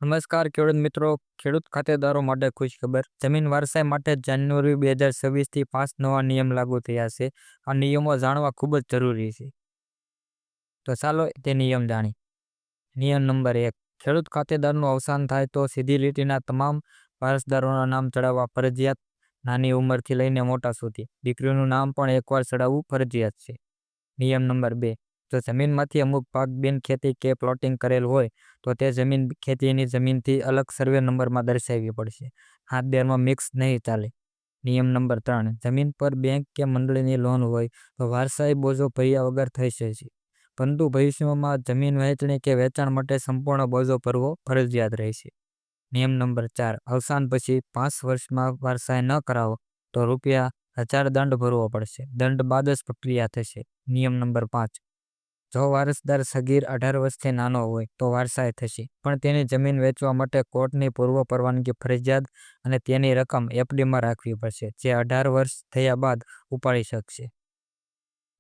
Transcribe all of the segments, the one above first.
નમસ્કાર ખેડૂત મિત્રો. ખેડૂત ખાતેદારો માટે ખુશખબર. જમીન વારસાઈ માટે જાન્યુઆરી 2026 થી 5 નવા નિયમ લાગુ થયા છે. આ નિયમો જાણવા ખૂબ જ જરૂરી છે. તો ચાલો તે નિયમ જાણીએ. નિયમ નંબર 1. ખેડૂત ખાતેદારનું અવસાન થાય તો સીધી લીટીના તમામ વારસદારોના નામ ચડાવવા ફરજિયાત. નાની ઉંમરથી લઈને મોટા સુધી દીકરીનું નામ પણ એકવાર ચડાવવું ફરજિયાત છે. નિયમ નંબર 2. જો જમીનમાંથી અમુક ભાગ બિનખેતી કે પ્લોટિંગ કરેલ હોય તો તે જમીન ખેતીની જમીનથી અલગ સર્વે નંબરમાં દર્શાવવી પડશે. હાથ દેરમાં મિક્સ નહીં ચાલે. નિયમ નંબર 3. જમીન પર બેંક કે મંડળીની લોન હોય તો વારસાઈ બોજો ભર્યા વગર થઈ શકે, પરંતુ ભવિષ્યમાં જમીન વહેંચણી કે વેચાણ માટે સંપૂર્ણ બોજો ભરવો ફરજિયાત રહેશે. નિયમ નંબર 4. અવસાન પછી 5 વર્ષમાં વારસાઈ ન કરાવો તો ₹1000 દંડ ભરવો પડશે. દંડ બાદ જ પ્રક્રિયા થશે. નિયમ નંબર 5. જો વારસદાર સગીર 18 વર્ષથી નાનો હોય તો વારસાઈ થશે, પણ તેની જમીન વેચવા માટે કોર્ટની પૂર્વ પરવાનગી ફરજિયાત અને તેની રકમ એફડીમાં રાખવી પડશે, જે 18 વર્ષ થયા બાદ ઉપાડી શકશે.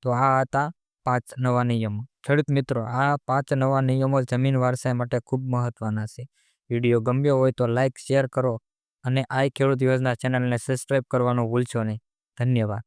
તો આ હતા 5 નવા નિયમો. ખેડૂત મિત્રો, આ 5 નવા નિયમો જમીન વારસાઈ માટે ખૂબ મહત્વના છે. વિડીયો ગમ્યો હોય તો લાઇક, શેર કરો અને આ ખેડૂત યોજના ચેનલને સબસ્ક્રાઈબ કરવાનું ભૂલશો નહીં. ધન્યવાદ.